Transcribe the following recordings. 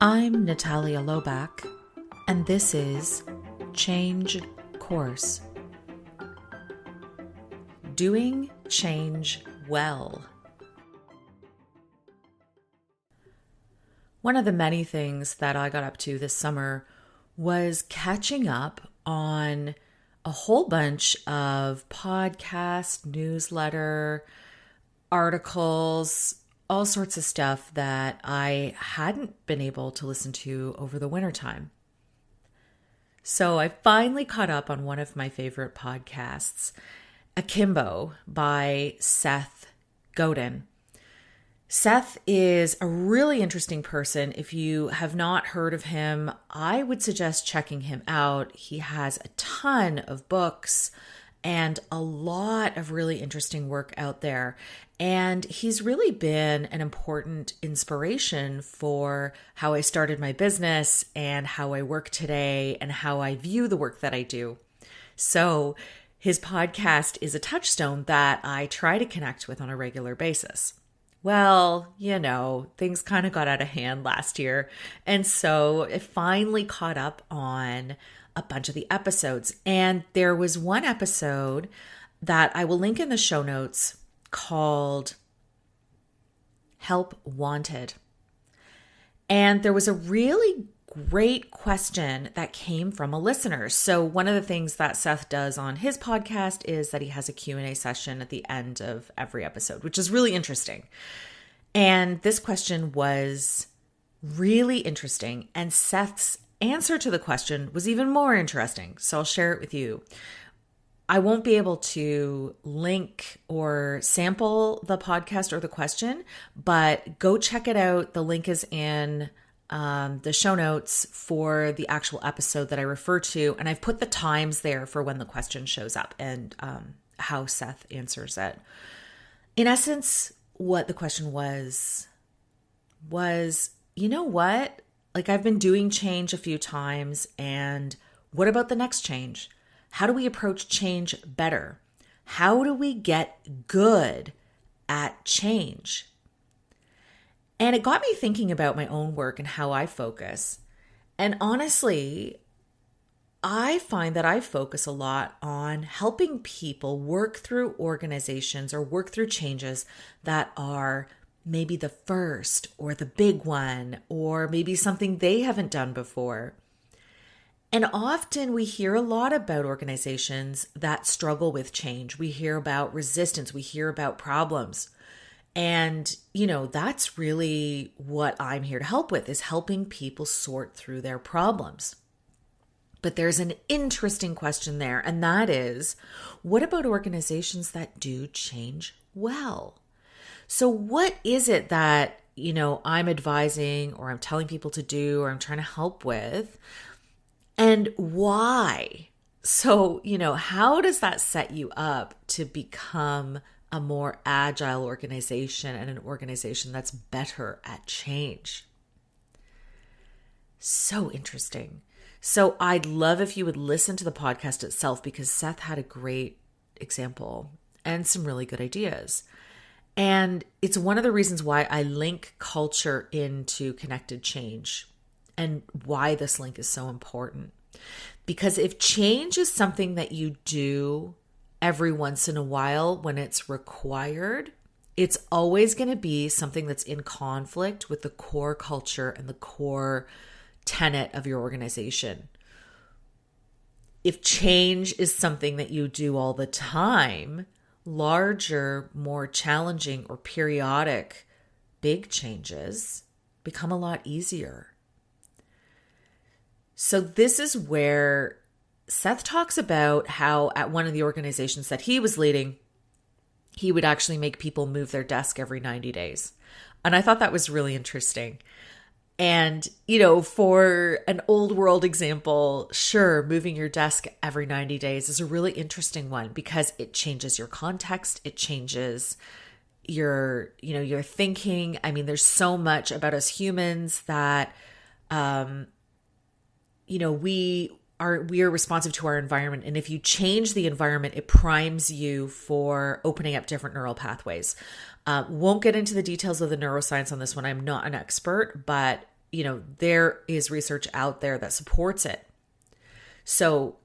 I'm Natalia Lobach, and this is Change Course. Doing change well. One of the many things that I got up to this summer was catching up on a whole bunch of podcast, newsletter, articles, all sorts of stuff that I hadn't been able to listen to over the wintertime. So I finally caught up on one of my favorite podcasts, Akimbo by Seth Godin. Seth is a really interesting person. If you have not heard of him, I would suggest checking him out. He has a ton of books and a lot of really interesting work out there. And he's really been an important inspiration for how I started my business and how I work today and how I view the work that I do. So his podcast is a touchstone that I try to connect with on a regular basis. Well, things kind of got out of hand last year. And so it finally caught up on a bunch of the episodes. And there was one episode that I will link in the show notes called Help Wanted. And there was a really great question that came from a listener. So one of the things that Seth does on his podcast is that he has a Q&A session at the end of every episode, which is really interesting. And this question was really interesting. And Seth's answer to the question was even more interesting. So I'll share it with you. I won't be able to link or sample the podcast or the question, but go check it out. The link is in the show notes for the actual episode that I refer to. And I've put the times there for when the question shows up and how Seth answers it. In essence, what the question was, you know what? Like, I've been doing change a few times, and what about the next change? How do we approach change better? How do we get good at change? And it got me thinking about my own work and how I focus. And honestly, I find that I focus a lot on helping people work through organizations or work through changes that are maybe the first or the big one, or maybe something they haven't done before. And often we hear a lot about organizations that struggle with change. We hear about resistance. We hear about problems. And, that's really what I'm here to help with, is helping people sort through their problems. But there's an interesting question there, and that is, what about organizations that do change well? So what is it that, I'm advising or I'm telling people to do or I'm trying to help with? And why? So, how does that set you up to become a more agile organization and an organization that's better at change? So interesting. So I'd love if you would listen to the podcast itself, because Seth had a great example and some really good ideas. And it's one of the reasons why I link culture into connected change and why this link is so important. Because if change is something that you do every once in a while when it's required, it's always going to be something that's in conflict with the core culture and the core tenet of your organization. If change is something that you do all the time, larger, more challenging or periodic big changes become a lot easier. So this is where Seth talks about how at one of the organizations that he was leading, he would actually make people move their desk every 90 days. And I thought that was really interesting. And, for an old world example, sure, moving your desk every 90 days is a really interesting one because it changes your context. It changes your thinking. I mean, there's so much about us humans that, we are responsive to our environment. And if you change the environment, it primes you for opening up different neural pathways. Won't get into the details of the neuroscience on this one. I'm not an expert, but there is research out there that supports it. So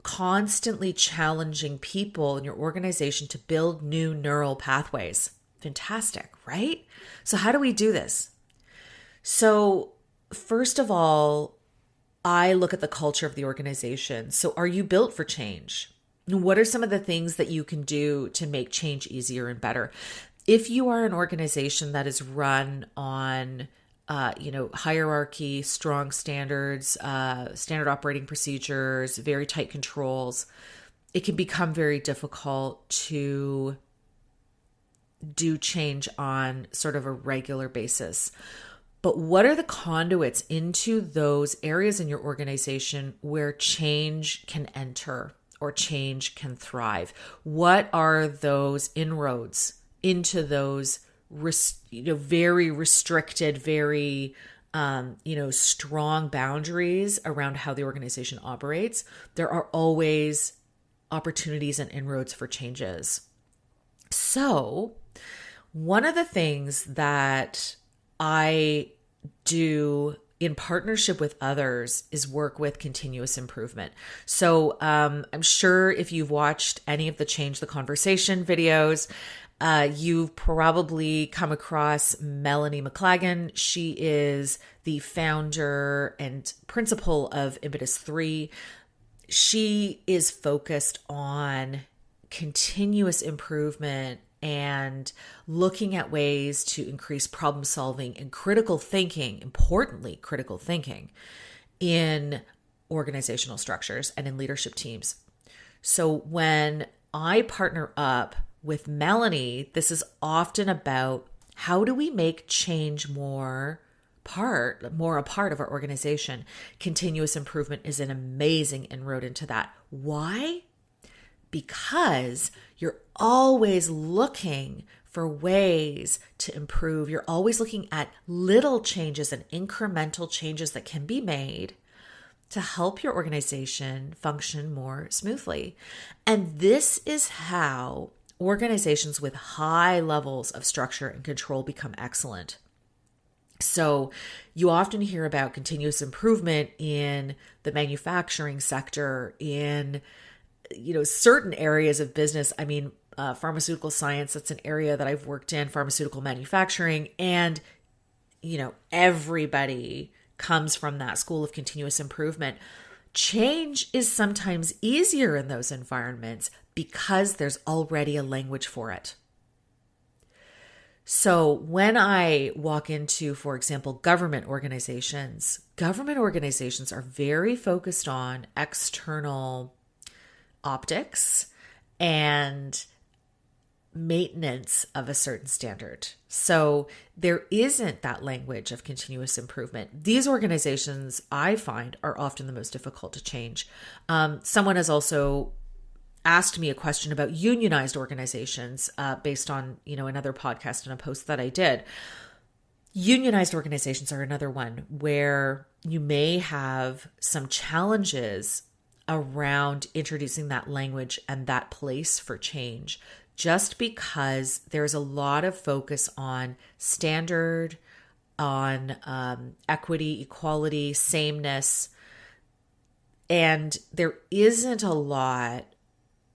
constantly challenging people in your organization to build new neural pathways. Fantastic, right? So how do we do this? So first of all, I look at the culture of the organization. So are you built for change? What are some of the things that you can do to make change easier and better? If you are an organization that is run on hierarchy, strong standards, standard operating procedures, very tight controls, it can become very difficult to do change on sort of a regular basis. But what are the conduits into those areas in your organization where change can enter or change can thrive? What are those inroads into those very restricted, very strong boundaries around how the organization operates? There are always opportunities and inroads for changes. So one of the things that I do in partnership with others is work with continuous improvement. So I'm sure if you've watched any of the Change the Conversation videos, you've probably come across Melanie McLagan. She is the founder and principal of Impetus 3. She is focused on continuous improvement and looking at ways to increase problem solving and critical thinking, importantly, critical thinking in organizational structures and in leadership teams. So when I partner up with Melanie, this is often about how do we make change more a part of our organization. Continuous improvement is an amazing inroad into that. Why? Because you're always looking for ways to improve. You're always looking at little changes and incremental changes that can be made to help your organization function more smoothly. And this is how organizations with high levels of structure and control become excellent. So you often hear about continuous improvement in the manufacturing sector, in certain areas of business. I mean, pharmaceutical science, that's an area that I've worked in, pharmaceutical manufacturing, and everybody comes from that school of continuous improvement. Change is sometimes easier in those environments because there's already a language for it. So when I walk into, for example, government organizations are very focused on external optics and maintenance of a certain standard. So there isn't that language of continuous improvement. These organizations, I find, are often the most difficult to change. Someone has also asked me a question about unionized organizations based on, another podcast and a post that I did. Unionized organizations are another one where you may have some challenges around introducing that language and that place for change, just because there's a lot of focus on standard, on equity, equality, sameness, and there isn't a lot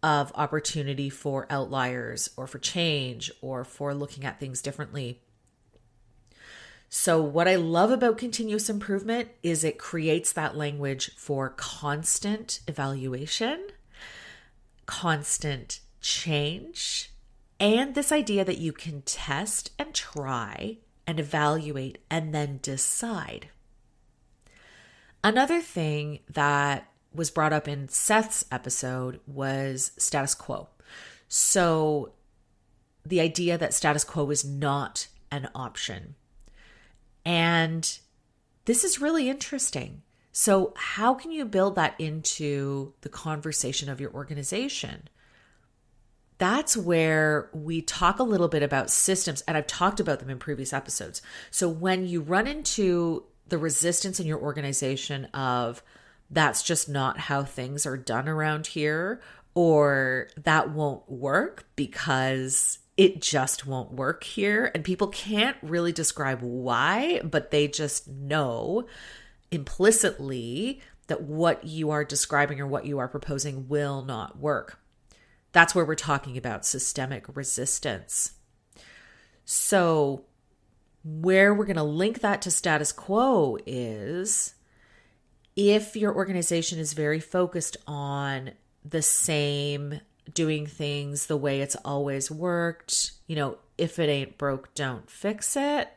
of opportunity for outliers or for change or for looking at things differently. So what I love about continuous improvement is it creates that language for constant evaluation, constant change, and this idea that you can test and try and evaluate and then decide. Another thing that was brought up in Seth's episode was status quo. So the idea that status quo is not an option. And this is really interesting. So how can you build that into the conversation of your organization? That's where we talk a little bit about systems, and I've talked about them in previous episodes. So when you run into the resistance in your organization of that's just not how things are done around here, or that won't work because it just won't work here. And people can't really describe why, but they just know implicitly that what you are describing or what you are proposing will not work. That's where we're talking about systemic resistance. So where we're going to link that to status quo is if your organization is very focused on the same, doing things the way it's always worked, if it ain't broke, don't fix it.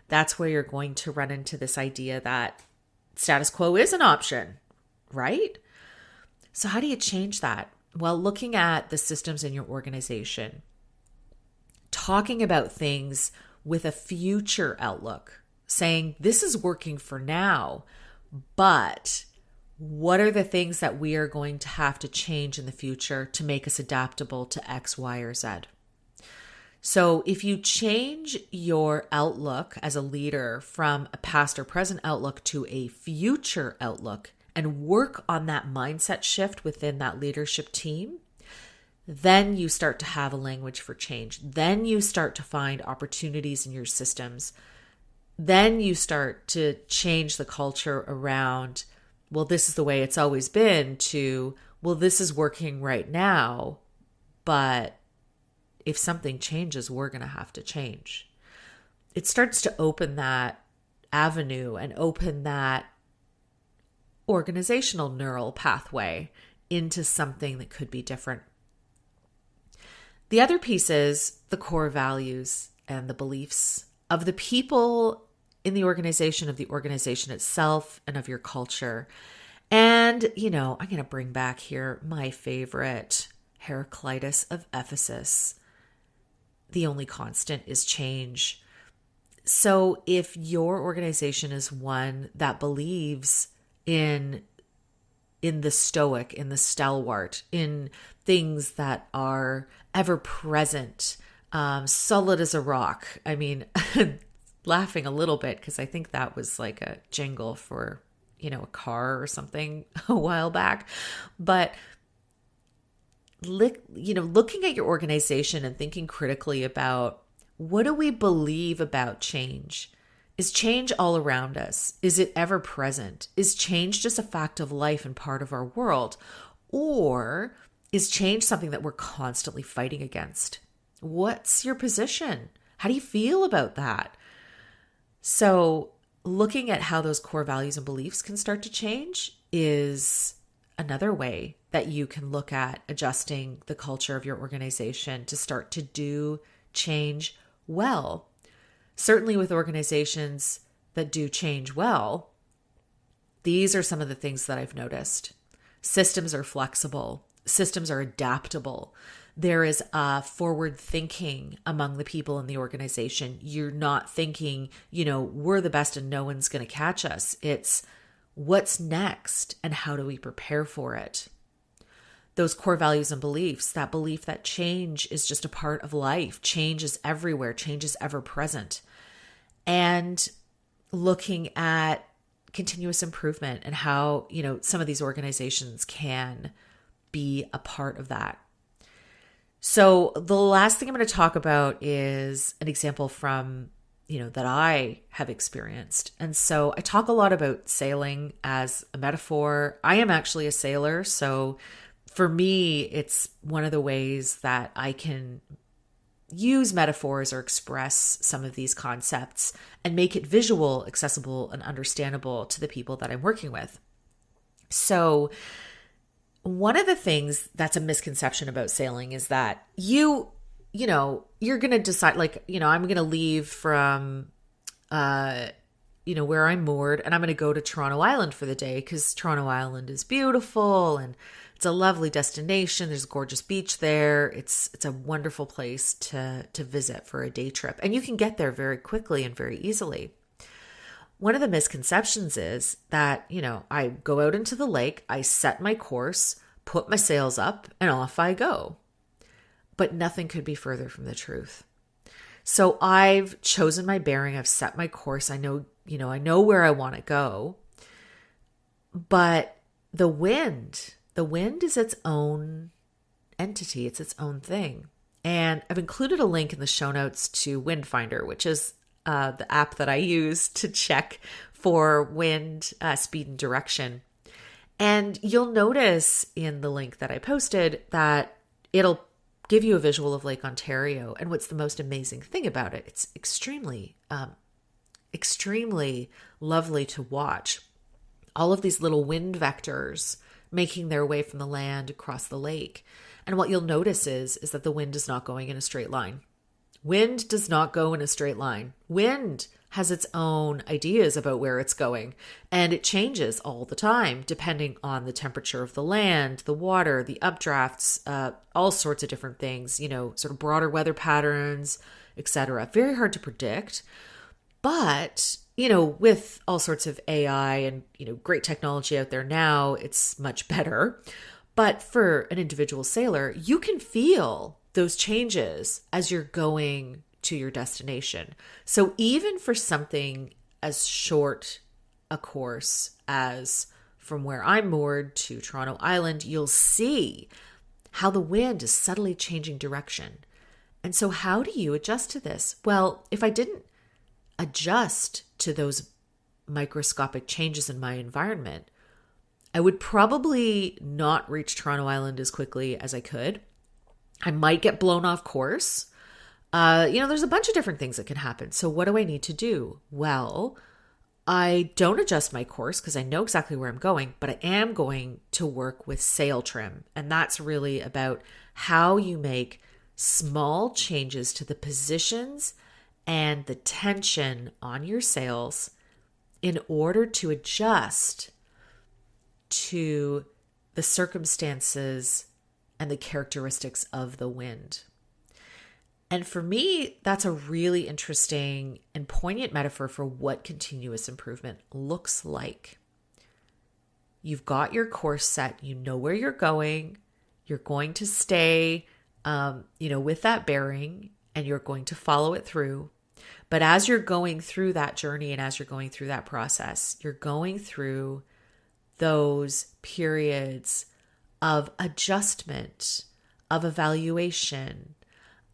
That's where you're going to run into this idea that status quo is an option, right? So how do you change that? Well, looking at the systems in your organization, talking about things with a future outlook, saying this is working for now, but what are the things that we are going to have to change in the future to make us adaptable to X, Y, or Z? So if you change your outlook as a leader from a past or present outlook to a future outlook and work on that mindset shift within that leadership team, then you start to have a language for change. Then you start to find opportunities in your systems. Then you start to change the culture around, well, this is the way it's always been, to, well, this is working right now, but if something changes, we're going to have to change. It starts to open that avenue and open that organizational neural pathway into something that could be different. The other piece is the core values and the beliefs of the people in the organization, of the organization itself, and of your culture. And, I'm going to bring back here my favorite, Heraclitus of Ephesus. The only constant is change. So if your organization is one that believes in the stoic, in the stalwart, in things that are ever present, solid as a rock. I mean, laughing a little bit because I think that was like a jingle for, a car or something a while back. But looking at your organization and thinking critically about, what do we believe about change? Is change all around us? Is it ever present? Is change just a fact of life and part of our world? Or is change something that we're constantly fighting against? What's your position? How do you feel about that? So looking at how those core values and beliefs can start to change is another way that you can look at adjusting the culture of your organization to start to do change well. Certainly with organizations that do change well, these are some of the things that I've noticed. Systems are flexible. Systems are adaptable. There is forward thinking among the people in the organization. You're not thinking, we're the best and no one's going to catch us. It's what's next and how do we prepare for it? Those core values and beliefs, that belief that change is just a part of life. Change is everywhere. Change is ever present. And looking at continuous improvement and how, some of these organizations can be a part of that. So the last thing I'm going to talk about is an example from, that I have experienced. And so I talk a lot about sailing as a metaphor. I am actually a sailor. So for me, it's one of the ways that I can use metaphors or express some of these concepts and make it visual, accessible, and understandable to the people that I'm working with. So one of the things that's a misconception about sailing is that you're going to decide, I'm going to leave from, where I'm moored, and I'm going to go to Toronto Island for the day because Toronto Island is beautiful and it's a lovely destination. There's a gorgeous beach there. It's a wonderful place to visit for a day trip, and you can get there very quickly and very easily. One of the misconceptions is that, I go out into the lake, I set my course, put my sails up, and off I go. But nothing could be further from the truth. So I've chosen my bearing, I've set my course, I know where I want to go. But the wind is its own entity, it's its own thing. And I've included a link in the show notes to Wind Finder, which is the app that I use to check for wind speed and direction. And you'll notice in the link that I posted that it'll give you a visual of Lake Ontario. And what's the most amazing thing about it? It's extremely lovely to watch. All of these little wind vectors making their way from the land across the lake. And what you'll notice is that the wind is not going in a straight line. Wind does not go in a straight line. Wind has its own ideas about where it's going, and it changes all the time depending on the temperature of the land, the water, the updrafts, all sorts of different things, sort of broader weather patterns, etc. Very hard to predict. But, with all sorts of AI and, great technology out there now, it's much better. But for an individual sailor, you can feel those changes as you're going to your destination. So even for something as short a course as from where I'm moored to Toronto Island, you'll see how the wind is subtly changing direction. And so how do you adjust to this? Well, if I didn't adjust to those microscopic changes in my environment, I would probably not reach Toronto Island as quickly as I could. I might get blown off course. There's a bunch of different things that can happen. So what do I need to do? Well, I don't adjust my course because I know exactly where I'm going, but I am going to work with sail trim. And that's really about how you make small changes to the positions and the tension on your sails in order to adjust to the circumstances and the characteristics of the wind. And for me, that's a really interesting and poignant metaphor for what continuous improvement looks like. You've got your course set, you know where you're going to stay, with that bearing, and you're going to follow it through. But as you're going through that journey and as you're going through that process, you're going through those periods of adjustment, of evaluation,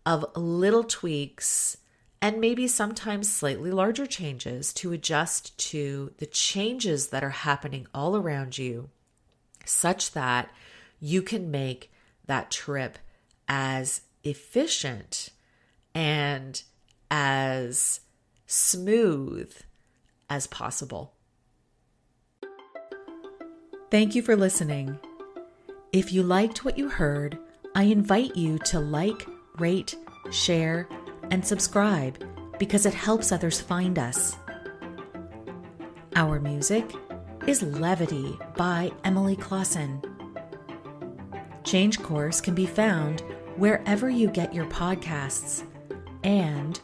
of little tweaks, and maybe sometimes slightly larger changes to adjust to the changes that are happening all around you, such that you can make that trip as efficient and as smooth as possible. Thank you for listening. If you liked what you heard, I invite you to like, rate, share, and subscribe because it helps others find us. Our music is Levity by Emily Clausen. Change Course can be found wherever you get your podcasts, and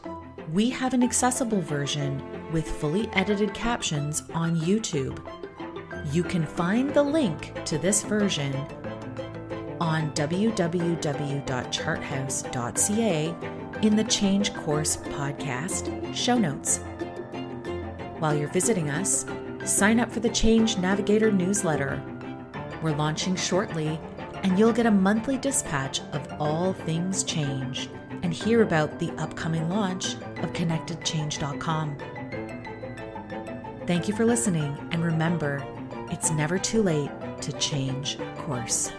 we have an accessible version with fully edited captions on YouTube. You can find the link to this version on www.charthouse.ca in the Change Course podcast show notes. While you're visiting us, sign up for the Change Navigator newsletter. We're launching shortly, and you'll get a monthly dispatch of all things change and hear about the upcoming launch of ConnectedChange.com. Thank you for listening, and remember, it's never too late to change course.